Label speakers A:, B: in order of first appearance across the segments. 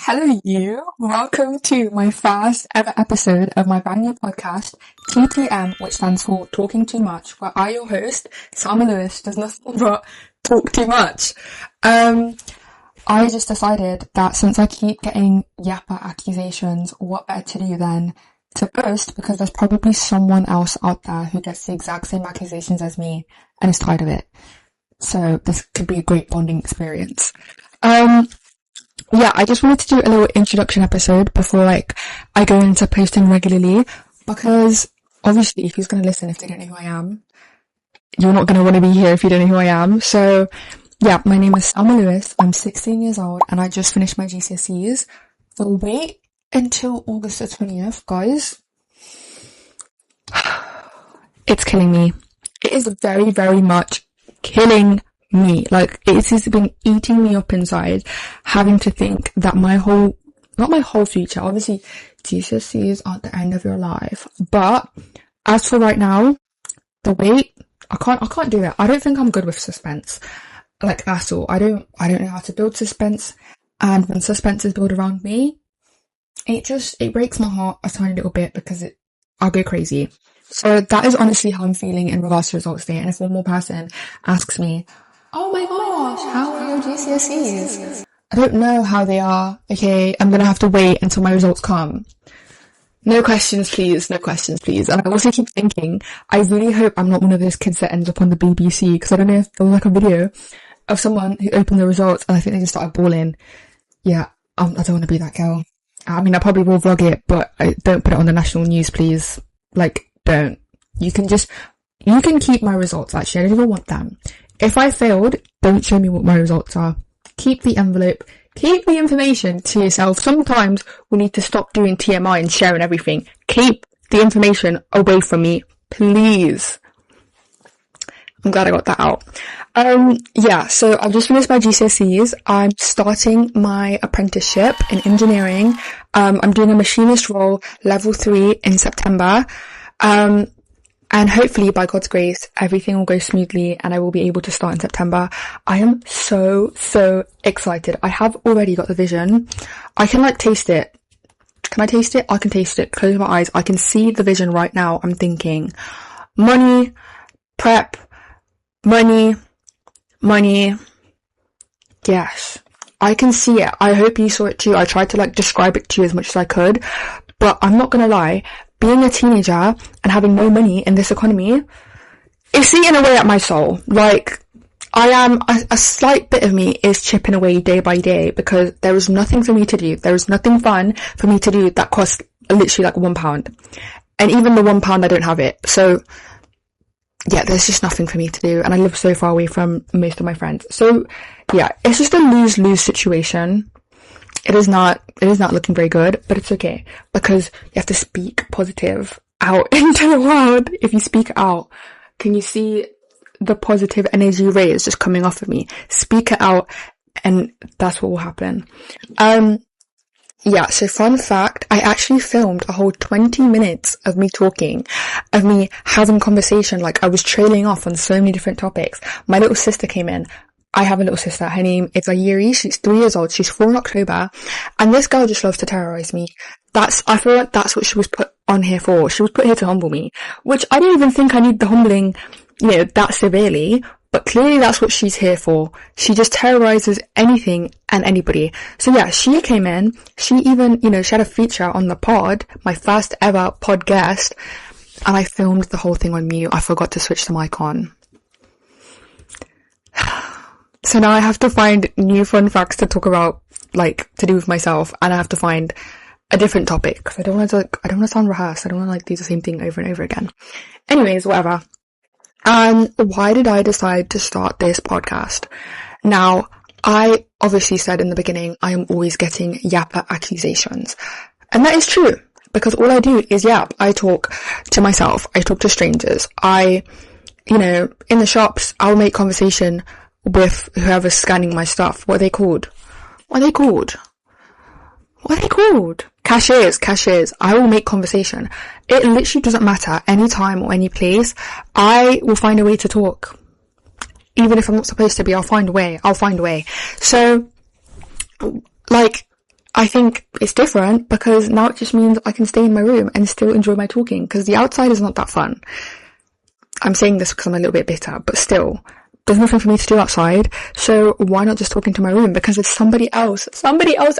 A: Hello you, welcome to my first ever episode of my brand new podcast, TTM, which stands for Talking Too Much, where I, your host, Salma Lewis, does nothing but talk too much. I just decided that since I keep getting yapper accusations, what better to do than to post, because there's probably someone else out there who gets the exact same accusations as me and is tired of it. So this could be a great bonding experience. Yeah, I just wanted to do a little introduction episode before I go into posting regularly, because obviously who's going to listen if they don't know who I am? You're not going to want to be here if you don't know who I am. So yeah, my name is Salma Lewis. I'm 16 years old and I just finished my GCSEs. So wait until August the 20th, guys. It's killing me. It is very, very much killing me. It has been eating me up inside, having to think that not my whole future, obviously GCSEs aren't the end of your life, but as for right now, the wait, I can't do it. I don't think I'm good with suspense, that's all. I don't know how to build suspense, and when suspense is built around me, it breaks my heart a tiny little bit, because I'll go crazy. So that is honestly how I'm feeling in regards to results day. And if one more person asks me, oh my gosh, how are your GCSEs? I don't know how they are. Okay, I'm gonna have to wait until my results come. No questions, please. No questions, please. And I also keep thinking, I really hope I'm not one of those kids that ends up on the BBC, because I don't know if there was a video of someone who opened the results and I think they just started bawling. Yeah, I don't want to be that girl. I mean, I probably will vlog it, but don't put it on the national news, please. Don't. You can keep my results, actually. I don't even want them. If I failed, don't show me what my results are. Keep the envelope. Keep the information to yourself. Sometimes we need to stop doing TMI and sharing everything. Keep the information away from me, please. I'm glad I got that out. Yeah, so I've just finished my GCSEs. I'm starting my apprenticeship in engineering. I'm doing a machinist role, level 3 in September. And hopefully, by God's grace, everything will go smoothly and I will be able to start in September. I am so excited. I have already got the vision. I can taste it. Can I taste it? I can taste it. Close my eyes. I can see the vision right now. I'm thinking money, prep, money. Yes. I can see it. I hope you saw it too. I tried to describe it to you as much as I could, but I'm not gonna lie. Being a teenager and having no money in this economy is eating away at my soul. I am, a slight bit of me is chipping away day by day, because there is nothing for me to do. There is nothing fun for me to do that costs literally £1. And even the £1, I don't have it. So yeah, there's just nothing for me to do. And I live so far away from most of my friends. So yeah, it's just a lose-lose situation. It is not looking very good, but it's okay, because you have to speak positive out into the world. If you speak out, can you see the positive energy rays just coming off of me? Speak it out, and that's what will happen. Yeah, so fun fact, I actually filmed a whole 20 minutes of me talking, of me having conversation. I was trailing off on so many different topics. My little sister came in. I have a little sister. Her name is Ayiri. She's 3 years old. She's 4 in October. And this girl just loves to terrorize me. I feel like that's what she was put on here for. She was put here to humble me, which I don't even think I need the humbling, that severely. But clearly that's what she's here for. She just terrorizes anything and anybody. So yeah, she came in. She even, she had a feature on the pod, my first ever pod guest. And I filmed the whole thing on mute. I forgot to switch the mic on. So now I have to find new fun facts to talk about, to do with myself, and I have to find a different topic, because I don't want to sound rehearsed. I don't want to do the same thing over and over again. Anyways, whatever. Why did I decide to start this podcast? Now, I obviously said in the beginning, I am always getting yapper accusations. And that is true, because all I do is yap. I talk to myself. I talk to strangers. In the shops, I'll make conversation with whoever's scanning my stuff. What are they called? Cashiers. I will make conversation. It literally doesn't matter, any time or any place. I will find a way to talk. Even if I'm not supposed to be, I'll find a way. So, I think it's different because now it just means I can stay in my room and still enjoy my talking, because the outside is not that fun. I'm saying this because I'm a little bit bitter, but still, there's nothing for me to do outside, so why not just talk into my room? Because if somebody else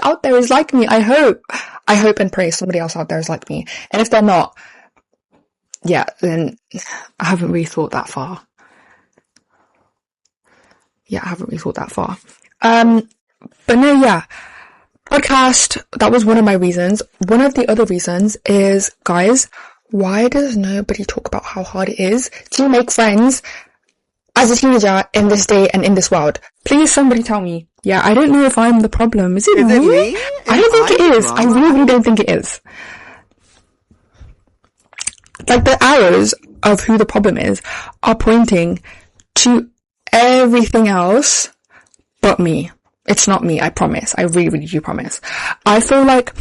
A: out there is like me, I hope and pray somebody else out there is like me. And if they're not, yeah, then I haven't really thought that far. But no, yeah. Podcast, that was one of my reasons. One of the other reasons is, guys, why does nobody talk about how hard it is to make friends as a teenager in this day and in this world? Please, somebody tell me. Yeah, I don't know if I'm the problem. Is it me? I don't think it is. I really don't think it is. Like, the arrows of who the problem is are pointing to everything else but me. It's not me, I promise. I really, really do promise. I feel like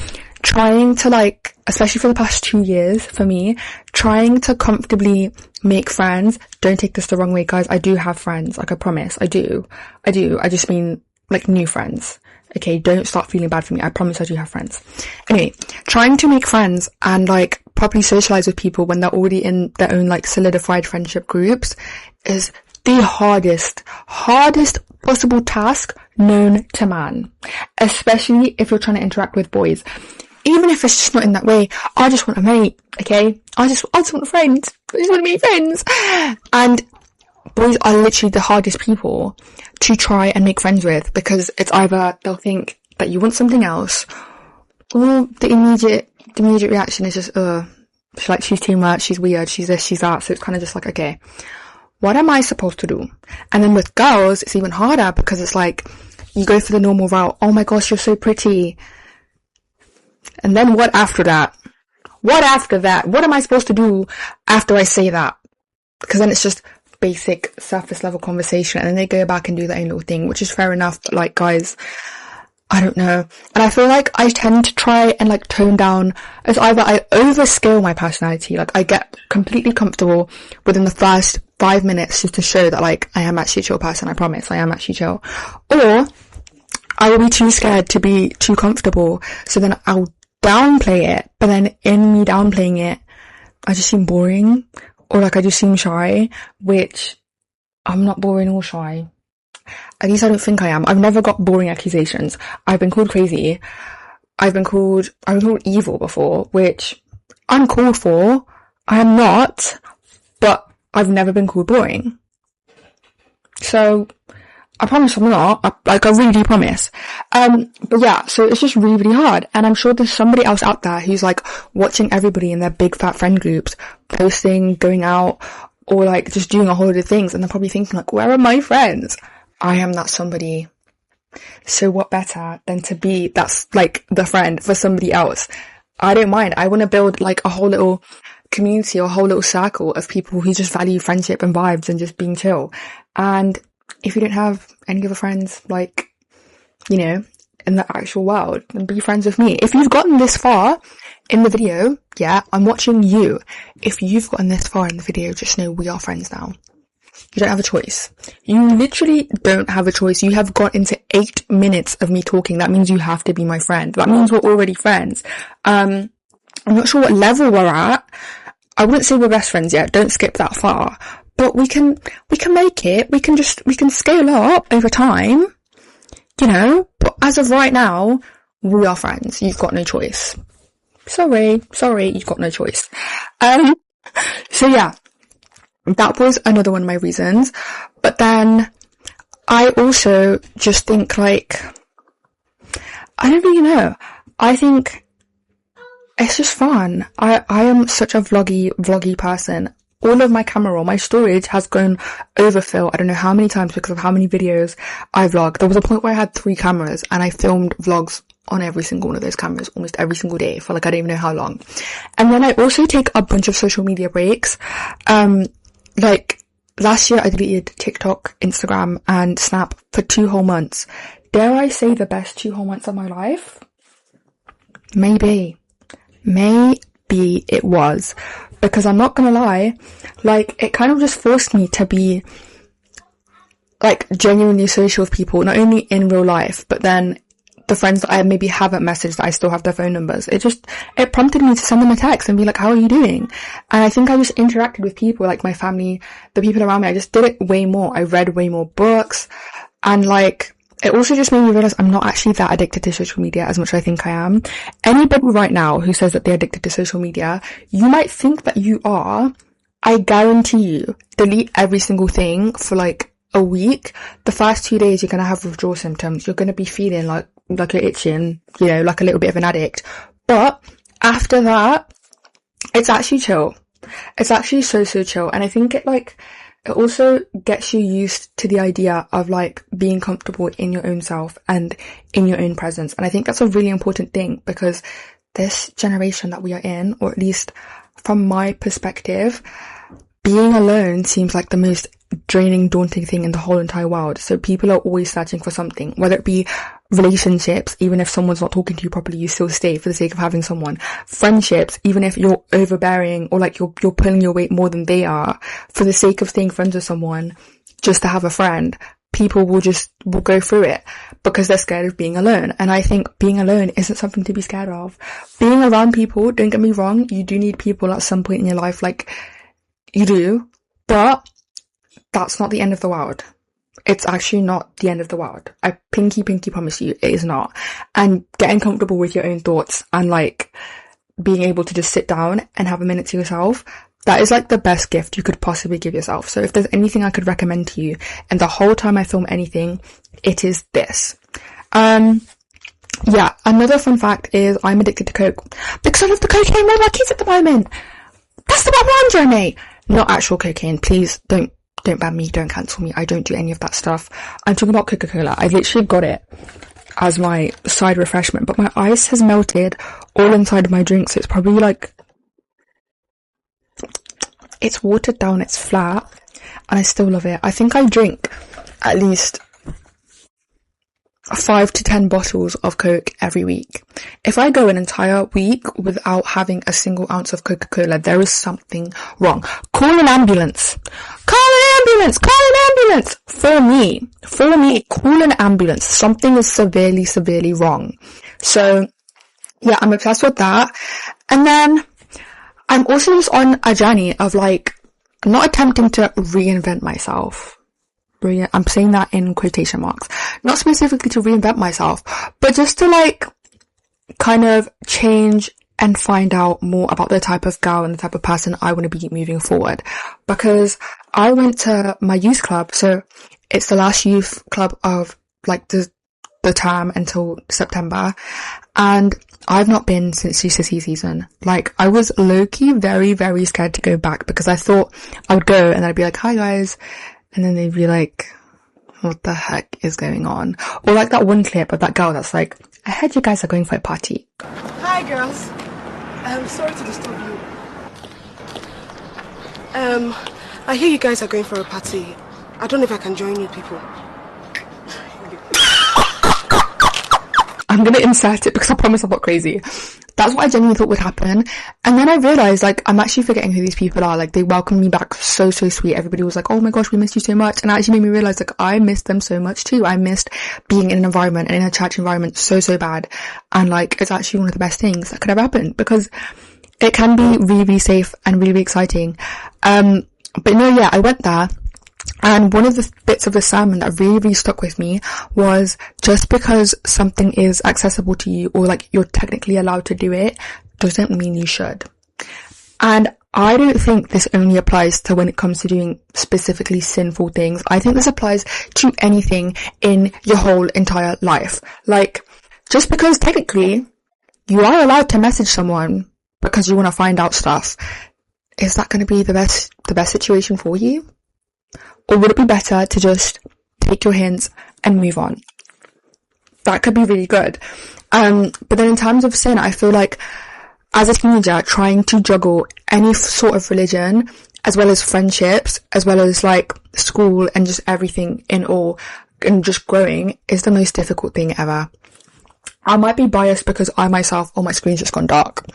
A: trying to, like, especially for the past 2 years, for me, trying to comfortably make friends, don't take this the wrong way, guys. I do have friends, like, I promise. I do. I just mean, like, new friends. Okay, don't start feeling bad for me. I promise I do have friends. Anyway, trying to make friends and, like, properly socialize with people when they're already in their own, like, solidified friendship groups is the hardest possible task known to man, especially if you're trying to interact with boys. Even if it's just not in that way, I just want a mate, okay? I just want friends. I just want to meet friends. And boys are literally the hardest people to try and make friends with, because it's either they'll think that you want something else, or the immediate reaction is just, she's too much, she's weird, she's this, she's that. So it's kind of just like, okay, what am I supposed to do? And then with girls, it's even harder, because it's like, you go for the normal route. Oh my gosh, you're so pretty. And then what after that? What am I supposed to do after I say that? Because then it's just basic surface level conversation, and then they go back and do their own little thing, which is fair enough. But, like, guys, I don't know. And I feel like I tend to try and, like, tone down. It's either I overscale my personality, like I get completely comfortable within the first 5 minutes just to show that, like, I am actually a chill person. I promise I am actually chill. Or I will be too scared to be too comfortable, so then I'll downplay it, but then in me downplaying it, I just seem boring, or like I just seem shy, which I'm not boring or shy. At least I don't think I am. I've never got boring accusations. I've been called crazy. I've been called evil before, which I'm called for. I am not, but I've never been called boring. So I promise I'm not. I really do promise. But yeah, so it's just really, really hard. And I'm sure there's somebody else out there who's, like, watching everybody in their big fat friend groups posting, going out, or, like, just doing a whole lot of things. And they're probably thinking, like, where are my friends? I am that somebody. So what better than to be that's, like, the friend for somebody else? I don't mind. I want to build, like, a whole little community or a whole little circle of people who just value friendship and vibes and just being chill. And if you don't have any other friends, like, you know, in the actual world, then be friends with me. If you've gotten this far in the video, yeah, I'm watching you. If you've gotten this far in the video, just know we are friends now. You don't have a choice. You literally don't have a choice. You have got into 8 minutes of me talking. That means you have to be my friend. That means we're already friends. I'm not sure what level we're at. I wouldn't say we're best friends yet. Don't skip that far. But we can make it. We can scale up over time, you know. But as of right now, we are friends. You've got no choice. Sorry, you've got no choice. So yeah, that was another one of my reasons. But then I also just think, like, I don't really know. I think it's just fun. I am such a vloggy person. All of my camera roll, my storage has gone overfill. I don't know how many times because of how many videos I vlog. There was a point where I had 3 cameras and I filmed vlogs on every single one of those cameras almost every single day for, like, I don't even know how long. And then I also take a bunch of social media breaks. Like, last year I deleted TikTok, Instagram and Snap for 2 whole months. Dare I say the best 2 whole months of my life? Maybe it was. Because I'm not gonna lie, like, it kind of just forced me to be, like, genuinely social with people, not only in real life, but then the friends that I maybe haven't messaged, that I still have their phone numbers. It prompted me to send them a text and be like, how are you doing? And I think I just interacted with people, like my family, the people around me. I just did it way more. I read way more books, and like, it also just made me realize I'm not actually that addicted to social media as much as I think I am. Anybody right now who says that they're addicted to social media, you might think that you are. I guarantee you, delete every single thing for like a week. The first 2 days, you're going to have withdrawal symptoms. You're going to be feeling like you're itching, you know, like a little bit of an addict. But after that, it's actually chill. It's actually so chill. And I think it also gets you used to the idea of like being comfortable in your own self and in your own presence. And I think that's a really important thing, because this generation that we are in, or at least from my perspective, being alone seems like the most draining, daunting thing in the whole entire world. So people are always searching for something, whether it be relationships. Even if someone's not talking to you properly, you still stay for the sake of having someone. Friendships, even if you're overbearing or like you're pulling your weight more than they are, for the sake of staying friends with someone, just to have a friend, people will go through it because they're scared of being alone. And I think being alone isn't something to be scared of. Being around people, don't get me wrong, you do need people at some point in your life, like you do, but that's not the end of the world. It's actually not the end of the world. I pinky promise you, it is not. And getting comfortable with your own thoughts and like being able to just sit down and have a minute to yourself, that is like the best gift you could possibly give yourself. So if there's anything I could recommend to you, and the whole time I film anything, it is this. Yeah, another fun fact is I'm addicted to coke because I love the cocaine with my kids at the moment. That's the bottom line, Jeremy. Not actual cocaine. Please don't ban me, don't cancel me. I don't do any of that stuff. I'm talking about Coca-Cola. I literally got it as my side refreshment, but my ice has melted all inside of my drink, so it's probably like, it's watered down, it's flat, and I still love it. I think I drink at least 5 to 10 bottles of Coke every week. If I go an entire week without having a single ounce of Coca-Cola, there is something wrong. Call an ambulance. Call an ambulance. Call an ambulance. For me, call an ambulance. Something is severely wrong. So yeah, I'm obsessed with that. And then I'm also just on a journey of like, not attempting to reinvent myself. I'm saying that in quotation marks. Not specifically to reinvent myself, but just to like kind of change and find out more about the type of girl and the type of person I want to be moving forward. Because I went to my youth club, so it's the last youth club of like the term until September, and I've not been since GCSE season. Like, I was low-key very scared to go back, because I thought I would go and I'd be like, hi guys, and then they'd be like, what the heck is going on? Or like that one clip of that girl that's like, I heard you guys are going for a party.
B: Hi girls. Sorry to disturb you. I hear you guys are going for a party. I don't know if I can join you people.
A: I'm gonna insert it because I promise I'm not crazy. That's what I genuinely thought would happen. And then I realised, like, I'm actually forgetting who these people are. Like, they welcomed me back so sweet. Everybody was like, oh my gosh, we missed you so much. And it actually made me realise, like, I missed them so much too. I missed being in an environment and in a church environment so bad. And like, it's actually one of the best things that could have happened, because it can be really safe and really exciting. But no, yeah, I went there. And one of the bits of the sermon that really stuck with me was, just because something is accessible to you, or like you're technically allowed to do it, doesn't mean you should. And I don't think this only applies to when it comes to doing specifically sinful things. I think this applies to anything in your whole entire life. Like, just because technically you are allowed to message someone because you want to find out stuff, is that going to be the best situation for you? Or would it be better to just take your hints and move on? That could be really good. But then in terms of sin, I feel like as a teenager, trying to juggle any sort of religion, as well as friendships, as well as like school and just everything in all, and just growing, is the most difficult thing ever. I might be biased because I myself, oh, my screen's just gone dark.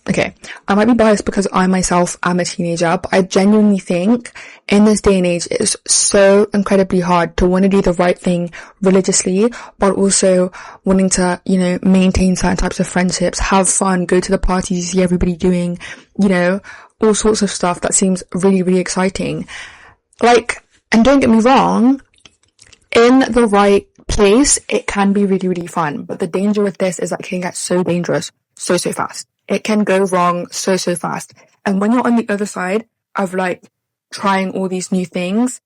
A: okay, I might be biased because I myself am a teenager, but I genuinely think in this day and age, it's so incredibly hard to want to do the right thing religiously, but also wanting to, you know, maintain certain types of friendships, have fun, go to the parties you see everybody doing, you know, all sorts of stuff that seems really, really exciting. Like, and don't get me wrong, in the right place, it can be really, really fun. But the danger with this is that it can get so dangerous so fast. It can go wrong so fast. And when you're on the other side of like trying all these new things,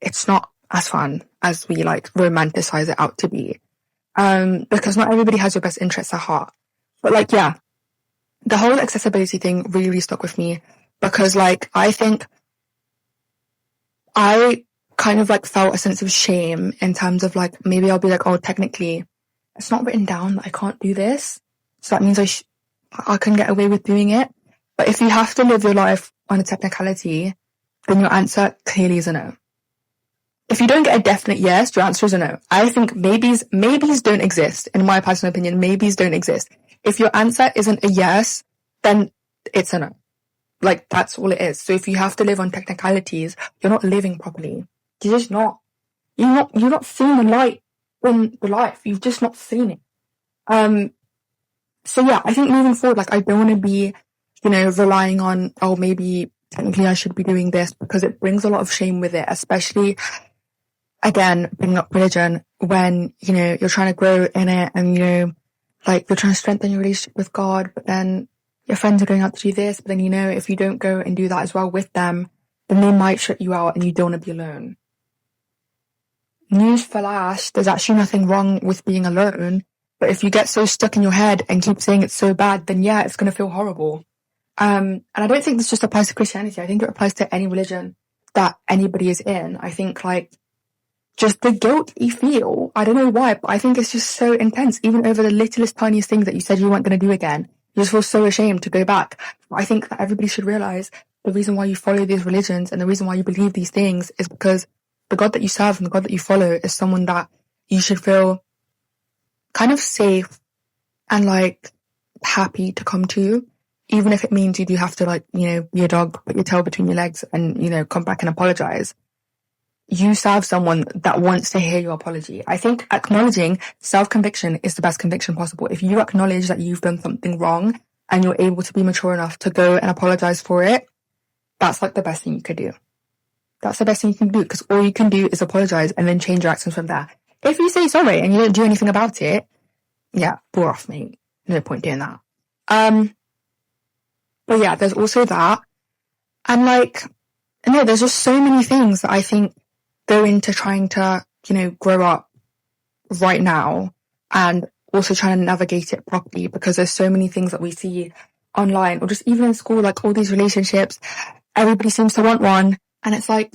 A: it's not as fun as we like romanticize it out to be. Because not everybody has your best interests at heart. But like, yeah, the whole accessibility thing really, really stuck with me because like, I think I kind of like felt a sense of shame in terms of like, maybe I'll be like, oh, technically it's not written down that I can't do this. So that means I can get away with doing it. But if you have to live your life on a technicality, then your answer clearly is a no. If you don't get a definite yes, your answer is a no. I think maybes don't exist. In my personal opinion, maybes don't exist. If your answer isn't a yes, then it's a no. Like, that's all it is. So if you have to live on technicalities, you're not living properly. You're just not. You're not seeing the light in the life. You've just not seen it. So yeah, I think moving forward, like, I don't want to be, you know, relying on, oh, maybe technically I should be doing this, because it brings a lot of shame with it, especially, again, bringing up religion when, you know, you're trying to grow in it and, you know, like, you're trying to strengthen your relationship with God, but then your friends are going out to do this, but then, you know, if you don't go and do that as well with them, then they might shut you out and you don't want to be alone. Newsflash, there's actually nothing wrong with being alone. But if you get so stuck in your head and keep saying it's so bad, then yeah, it's going to feel horrible. And I don't think this just applies to Christianity. I think it applies to any religion that anybody is in. I think like just the guilt you feel, I don't know why, but I think it's just so intense, even over the littlest, tiniest things that you said you weren't going to do again. You just feel so ashamed to go back. But I think that everybody should realize the reason why you follow these religions and the reason why you believe these things is because the God that you serve and the God that you follow is someone that you should feel kind of safe and like happy to come to, even if it means you do have to, like, you know, be a dog, put your tail between your legs and, you know, come back and apologize. You serve someone that wants to hear your apology. I think acknowledging self-conviction is the best conviction possible. If you acknowledge that you've done something wrong and you're able to be mature enough to go and apologize for it, that's like the best thing you could do. That's the best thing you can do, because all you can do is apologize and then change your actions from there. If you say sorry and you don't do anything about it, yeah, bore off, mate. No point doing that. But yeah, there's also that. And like, no, there's just so many things that I think go into trying to, you know, grow up right now and also trying to navigate it properly, because there's so many things that we see online or just even in school, like all these relationships, everybody seems to want one. And it's like,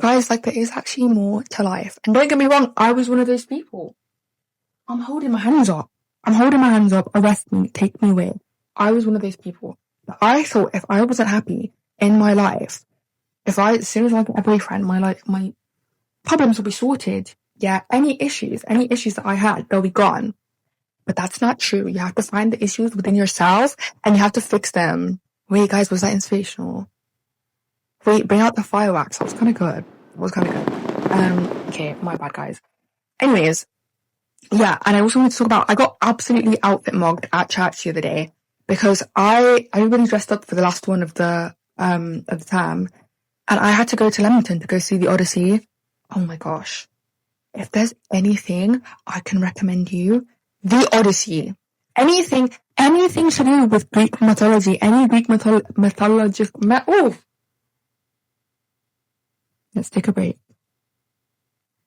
A: guys, like, there is actually more to life. And don't get me wrong, I was one of those people. I'm holding my hands up. Arrest me, take me away. I was one of those people. I thought if I wasn't happy in my life, as soon as I get a boyfriend, my problems will be sorted. Yeah, any issues that I had, they'll be gone. But that's not true. You have to find the issues within yourself and you have to fix them. Wait, guys, was that inspirational? Wait, bring out the fireworks. That was kind of good. Okay, my bad, guys. Anyways, yeah, and I also wanted to talk about, I got absolutely outfit mugged at church the other day because everybody dressed up for the last one of the term, and I had to go to Leamington to go see the Odyssey. Oh my gosh. If there's anything I can recommend you, the Odyssey. Anything to do with Greek mythology, any Greek mythology. Let's take a break.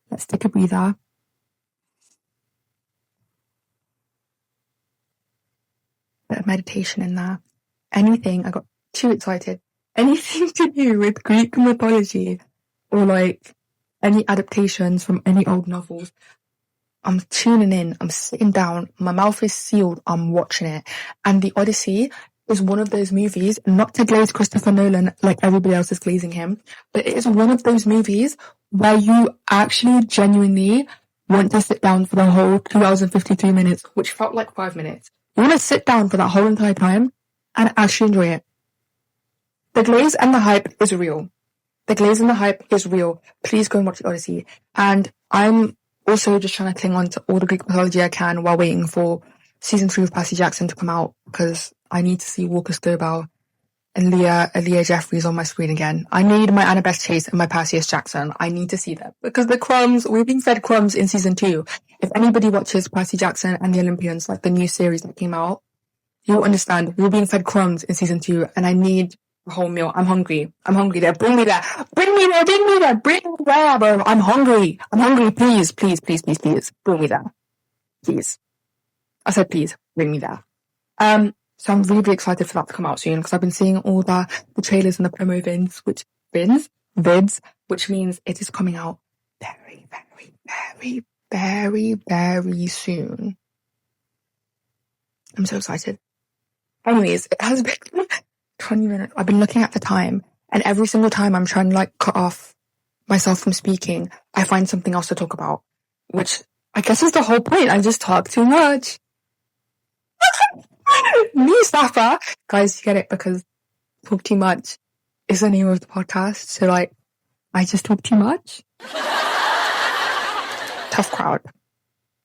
A: Let's take a breather. Bit of meditation in there. I got too excited. Anything to do with Greek mythology or like any adaptations from any old novels, I'm tuning in, I'm sitting down, my mouth is sealed, I'm watching it. And the Odyssey is one of those movies, not to glaze Christopher Nolan like everybody else is glazing him, but it is one of those movies where you actually genuinely want to sit down for the whole 2 hours and 53 minutes, which felt like 5 minutes. You want to sit down for that whole entire time and actually enjoy it. The glaze and the hype is real. The glaze and the hype is real. Please go and watch the Odyssey. And I'm also just trying to cling on to all the Greek mythology I can while waiting for season 3 of Percy Jackson to come out, because I need to see Walker Scobell and Leah Jeffries on my screen again. I need my Annabeth Chase and my Perseus Jackson. I need to see them because the crumbs, we've been fed crumbs in season 2. If anybody watches Percy Jackson and the Olympians, like the new series that came out, you'll understand. We're being fed crumbs in season 2 and I need a whole meal. I'm hungry. There. Bring me there. Bring me there, bro. I'm hungry. Please. Bring me there. Please. I said please, bring me there. So I'm really excited for that to come out soon because I've been seeing all the trailers and the promo vids, which means it is coming out very, very, very, very, very soon. I'm so excited. Anyways, it has been 20 minutes. I've been looking at the time, and every single time I'm trying to like cut off myself from speaking, I find something else to talk about, which I guess is the whole point. I just talk too much. Me, Safa. Guys, you get it, because talk too much is the name of the podcast. So like, I just talk too much. Tough crowd.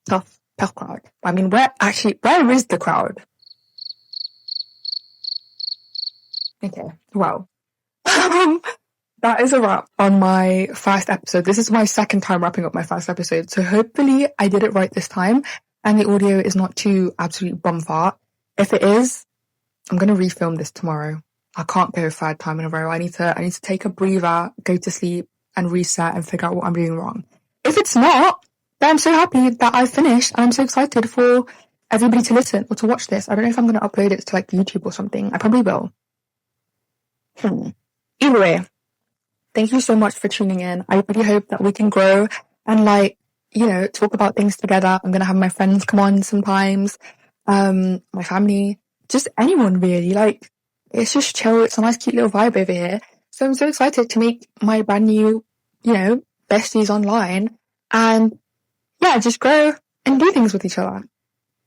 A: Tough crowd. I mean, where is the crowd? Okay, well, that is a wrap on my first episode. This is my second time wrapping up my first episode. So hopefully I did it right this time and the audio is not too absolute bumfart. If it is, I'm going to refilm this tomorrow. I can't go a third time in a row. I need to take a breather, go to sleep and reset and figure out what I'm doing wrong. If it's not, then I'm so happy that I've finished and I'm so excited for everybody to listen or to watch this. I don't know if I'm going to upload it to like YouTube or something. I probably will. Either way, thank you so much for tuning in. I really hope that we can grow and like, talk about things together. I'm going to have my friends come on sometimes. My family, just anyone really. Like, it's just chill. It's a nice cute little vibe over here. So I'm so excited to make my brand new, besties online and just grow and do things with each other.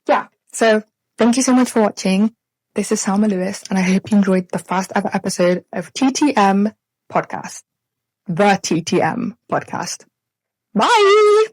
A: Yeah. So thank you so much for watching. This is Salma Lewis and I hope you enjoyed the first ever episode of TTM Podcast. The TTM Podcast. Bye!